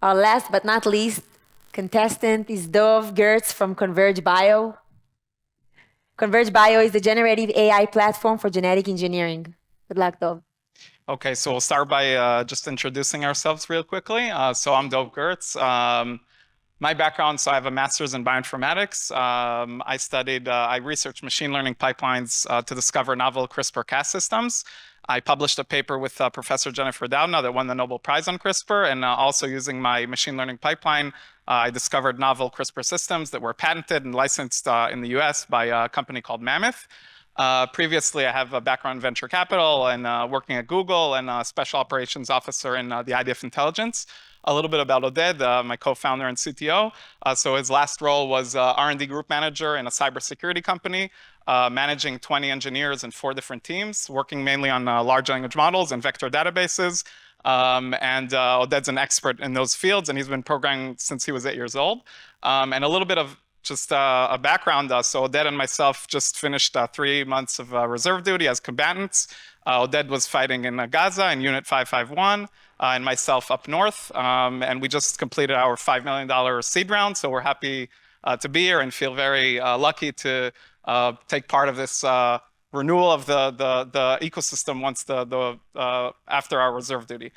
Our last but not least contestant is Dov Gertz from Converge Bio. Converge Bio is the generative AI platform for genetic engineering. Good luck, Dov. Okay, so we'll start by just introducing ourselves real quickly. So I'm Dov Gertz. My background, so I have a master's in bioinformatics. I researched machine learning pipelines to discover novel CRISPR-Cas systems. I published a paper with Professor Jennifer Doudna that won the Nobel Prize on CRISPR, and also using my machine learning pipeline, I discovered novel CRISPR systems that were patented and licensed in the US by a company called Mammoth. Previously, I have a background in venture capital and working at Google and a special operations officer in the IDF intelligence. A little bit about Oded, my co-founder and CTO. So his last role was R&D group manager in a cybersecurity company, managing 20 engineers in 4 different teams, working mainly on large language models and vector databases. Oded's an expert in those fields, and he's been programming since he was 8 years old. And a little bit of just a background, so Oded and myself just finished 3 months of reserve duty as combatants. Oded was fighting in Gaza in Unit 551, and myself up north. And we just completed our $5 million seed round, so we're happy to be here and feel very lucky to take part of this renewal of the ecosystem once after our reserve duty.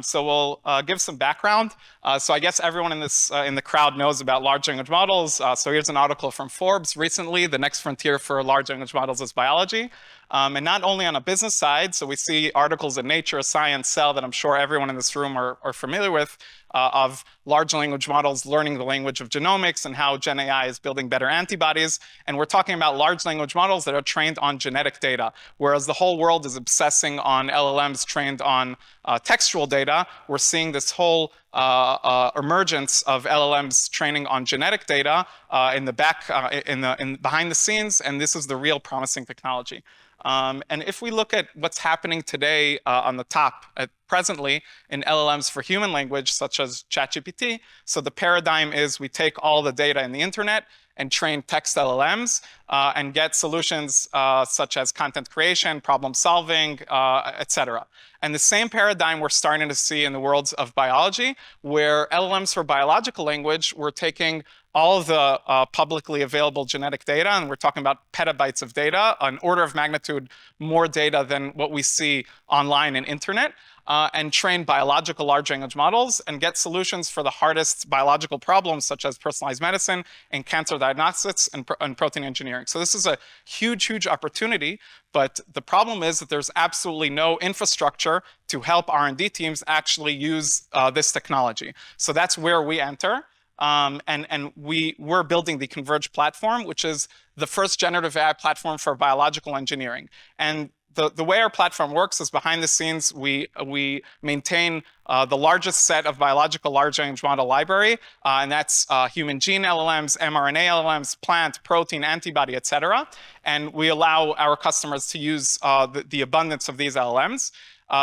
So we'll give some background. So I guess everyone in the crowd knows about large language models. So here's an article from Forbes recently. The next frontier for large language models is biology. And not only on a business side, so we see articles in Nature, Science, Cell that I'm sure everyone in this room are familiar with, of large language models learning the language of genomics and how Gen AI is building better antibodies. And we're talking about large language models that are trained on genetic data, whereas the whole world is obsessing on LLMs trained on textual data. We're seeing this whole emergence of LLMs training on genetic data behind the scenes, and this is the real promising technology. And if we look at what's happening today on the top presently in LLMs for human language, such as ChatGPT, so the paradigm is we take all the data in the internet and train text LLMs and get solutions such as content creation, problem solving, et cetera. And the same paradigm we're starting to see in the worlds of biology, where LLMs for biological language, we're taking all of the publicly available genetic data, and we're talking about petabytes of data, an order of magnitude more data than what we see online and internet, and train biological large language models and get solutions for the hardest biological problems, such as personalized medicine and cancer diagnostics and protein engineering. So this is a huge, huge opportunity, but the problem is that there's absolutely no infrastructure to help R&D teams actually use this technology. So that's where we enter. And we're building the Converge platform, which is the first generative AI platform for biological engineering. And the way our platform works is behind the scenes, we maintain the largest set of biological large language model library, and that's human gene LLMs, mRNA LLMs, plant, protein, antibody, et cetera. And we allow our customers to use the abundance of these LLMs.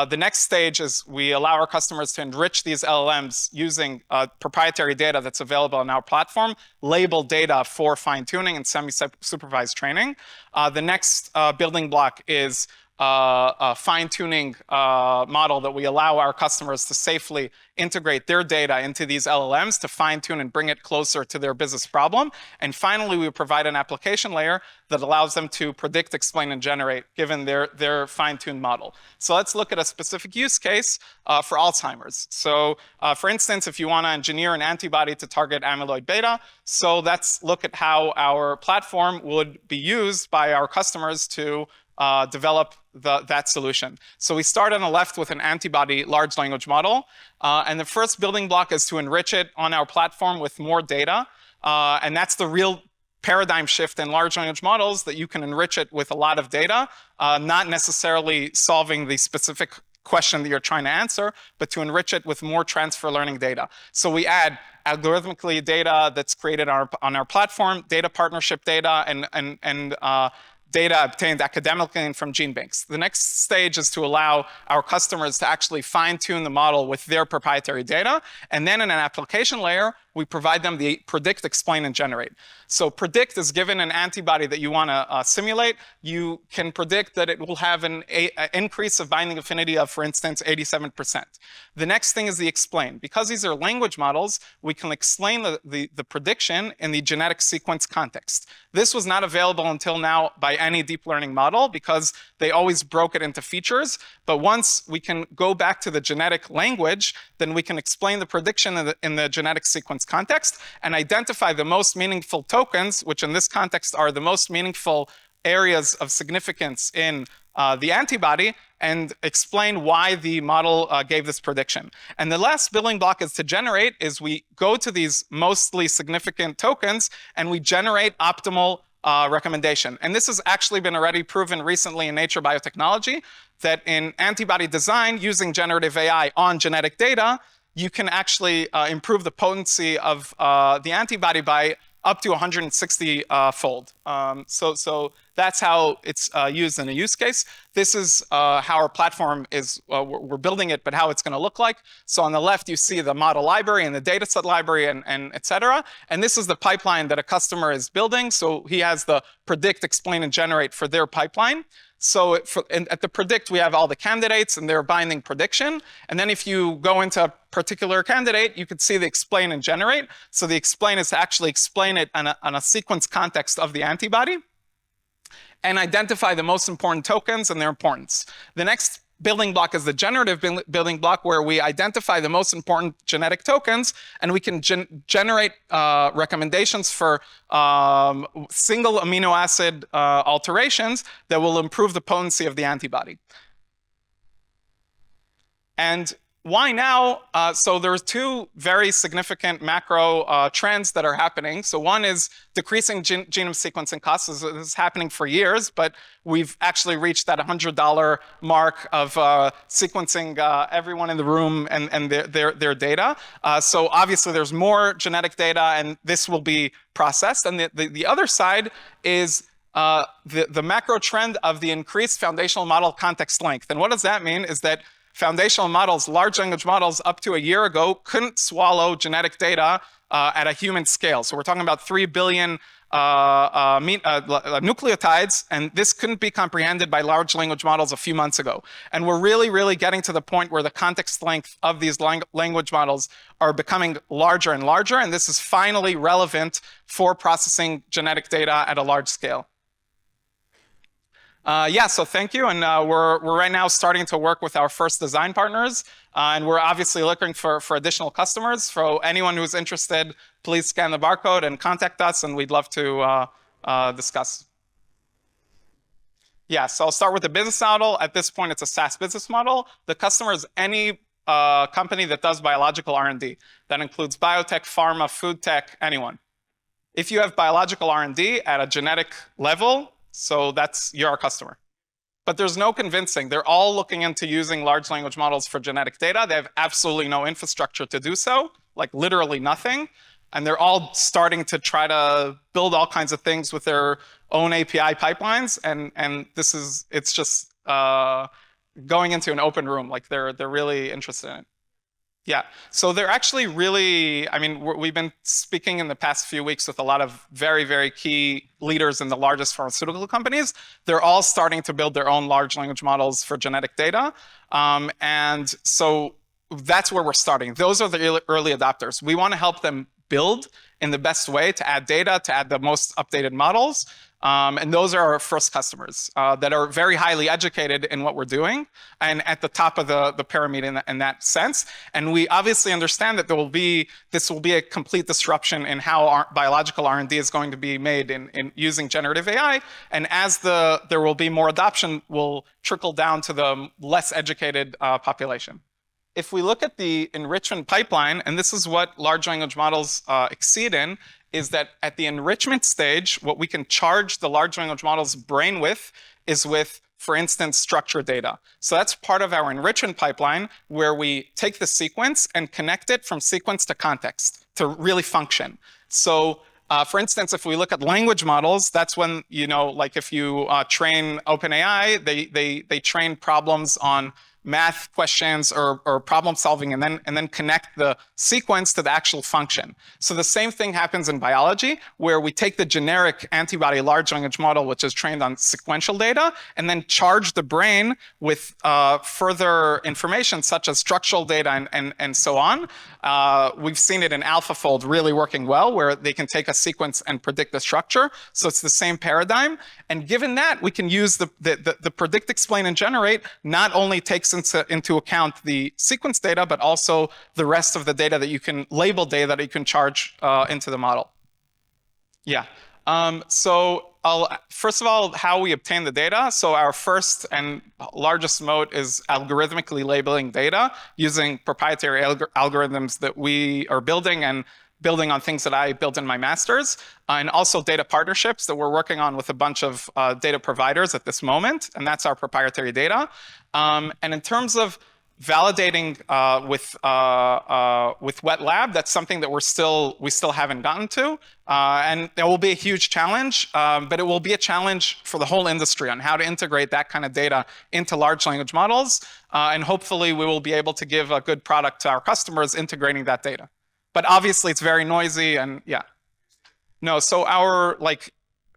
The next stage is we allow our customers to enrich these LLMs using proprietary data that's available on our platform, labeled data for fine-tuning and semi-supervised training. The next building block is a fine-tuning model that we allow our customers to safely integrate their data into these LLMs to fine-tune and bring it closer to their business problem. And finally, we provide an application layer that allows them to predict, explain, and generate given their fine-tuned model. So let's look at a specific use case for Alzheimer's. So for instance, if you want to engineer an antibody to target amyloid beta, so let's look at how our platform would be used by our customers to develop that solution. So we start on the left with an antibody large language model. And the first building block is to enrich it on our platform with more data. And that's the real paradigm shift in large language models, that you can enrich it with a lot of data, not necessarily solving the specific question that you're trying to answer, but to enrich it with more transfer learning data. So we add algorithmically data that's created on our platform, data partnership data, and data obtained academically and from gene banks. The next stage is to allow our customers to actually fine-tune the model with their proprietary data. And then in an application layer, we provide them the predict, explain, and generate. So predict is given an antibody that you want to simulate. You can predict that it will have an increase of binding affinity of, for instance, 87%. The next thing is the explain. Because these are language models, we can explain the prediction in the genetic sequence context. This was not available until now by any deep learning model because they always broke it into features. But once we can go back to the genetic language, then we can explain the prediction in the genetic sequence context and identify the most meaningful tokens, which in this context are the most meaningful areas of significance in the antibody, and explain why the model gave this prediction. And the last building block is to generate is we go to these mostly significant tokens and we generate optimal recommendation. And this has actually been already proven recently in Nature Biotechnology that in antibody design using generative AI on genetic data, you can actually improve the potency of the antibody by up to 160 fold. So that's how it's used in a use case. This is how our platform is, we're building it, but how it's going to look like. So on the left, you see the model library and the dataset library and et cetera. And this is the pipeline that a customer is building. So he has the predict, explain, and generate for their pipeline. So at the predict, we have all the candidates and their binding prediction. And then if you go into a particular candidate, you could see the explain and generate. So the explain is to actually explain it on a sequence context of the antibody and identify the most important tokens and their importance. The next building block is the generative building block, where we identify the most important genetic tokens, and we can generate recommendations for single amino acid alterations that will improve the potency of the antibody. And why now? So there's two very significant macro trends that are happening. So one is decreasing genome sequencing costs. This is happening for years, but we've actually reached that $100 mark of sequencing everyone in the room and their data. So obviously there's more genetic data, and this will be processed. And the other side is the macro trend of the increased foundational model context length. And what does that mean is that foundational models, large language models, up to a year ago, couldn't swallow genetic data at a human scale. So we're talking about 3 billion nucleotides, and this couldn't be comprehended by large language models a few months ago. And we're really getting to the point where the context length of these language models are becoming larger and larger, and this is finally relevant for processing genetic data at a large scale. So thank you. And we're right now starting to work with our first design partners. And we're obviously looking for additional customers. For anyone who's interested, please scan the barcode and contact us, and we'd love to discuss. So I'll start with the business model. At this point, it's a SaaS business model. The customer is any company that does biological R&D. That includes biotech, pharma, food tech, anyone. If you have biological R&D at a genetic level, so you're our customer. But there's no convincing. They're all looking into using large language models for genetic data. They have absolutely no infrastructure to do so, like literally nothing. And they're all starting to try to build all kinds of things with their own API pipelines. And it's just going into an open room. Like they're really interested in it. So they're actually really, we've been speaking in the past few weeks with a lot of very key leaders in the largest pharmaceutical companies. They're all starting to build their own large language models for genetic data. And so that's where we're starting. Those are the early adopters. We want to help them build in the best way to add data, to add the most updated models. And those are our first customers that are very highly educated in what we're doing and at the top of the pyramid in that sense. And we obviously understand that this will be a complete disruption in how our biological R&D is going to be made in using generative AI. And as there will be more adoption, will trickle down to the less educated population. If we look at the enrichment pipeline, and this is what large language models exceed in, is that at the enrichment stage, what we can charge the large language model's brain with is with, for instance, structured data. So that's part of our enrichment pipeline, where we take the sequence and connect it from sequence to context to really function. So for instance, if we look at language models, that's when, like if you train OpenAI, they train problems on math questions or problem solving and then connect the sequence to the actual function. So the same thing happens in biology, where we take the generic antibody large language model, which is trained on sequential data, and then charge the brain with further information such as structural data and so on. We've seen it in AlphaFold really working well, where they can take a sequence and predict the structure. So it's the same paradigm. And given that, we can use the predict, explain, and generate not only takes into account the sequence data, but also the rest of the data that you can label data that you can charge into the model. Yeah. So first of all, how we obtain the data. So our first and largest moat is algorithmically labeling data using proprietary algorithms that we are building and building on things that I built in my master's, and also data partnerships that we're working on with a bunch of data providers at this moment, and that's our proprietary data. And in terms of validating with wet lab, that's something that we still haven't gotten to, and there will be a huge challenge, but it will be a challenge for the whole industry on how to integrate that kind of data into large language models, and hopefully we will be able to give a good product to our customers integrating that data. But obviously it's very noisy and yeah. No, so our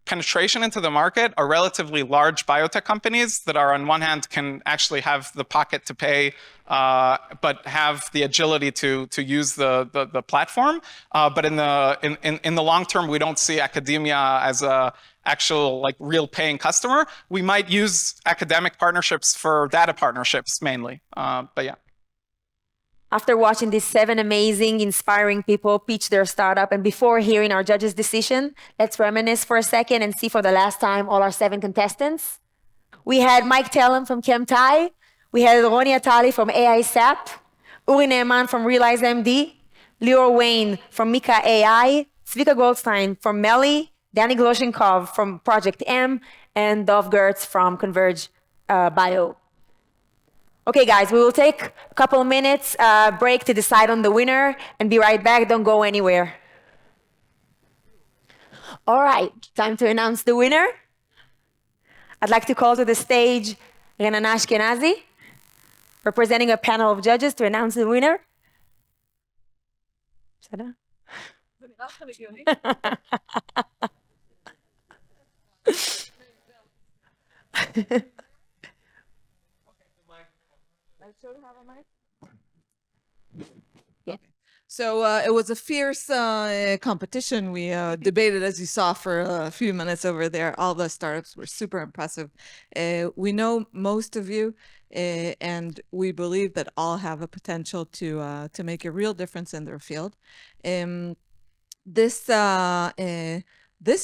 penetration into the market are relatively large biotech companies that are on one hand can actually have the pocket to pay, but have the agility to use the platform. But in the long term, we don't see academia as a actual real paying customer. We might use academic partnerships for data partnerships mainly. But yeah. After watching these 7 amazing, inspiring people pitch their startup, and before hearing our judges' decision, let's reminisce for a second and see for the last time all our 7 contestants. We had Mike Tellem from ChemTai. We had Roni Atali from AI SAP. Uri Neeman from Realize MD. Lior Wayne from Mika AI. Zvika Goldstein from Melly. Danny Gloshenkov from Project M. And Dov Gertz from Converge Bio. Okay, guys, we will take a couple of minutes break to decide on the winner and be right back. Don't go anywhere. All right, time to announce the winner. I'd like to call to the stage Renan Ashkenazi, representing a panel of judges to announce the winner. Yeah. So it was a fierce competition. We debated, as you saw, for a few minutes over there. All the startups were super impressive. We know most of you, and we believe that all have a potential to make a real difference in their field. This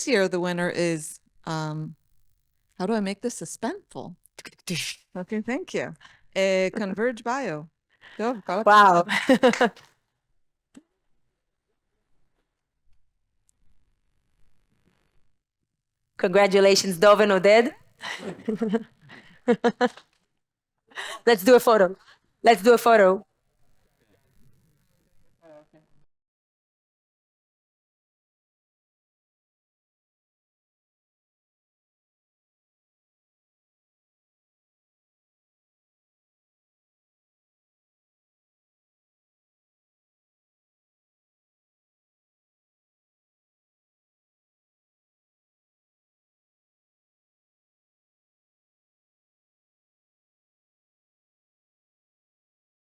year, the winner is, how do I make this suspenseful? Okay, thank you. Converge Bio. Wow. Congratulations, Dov and Oded. Let's do a photo. Let's do a photo.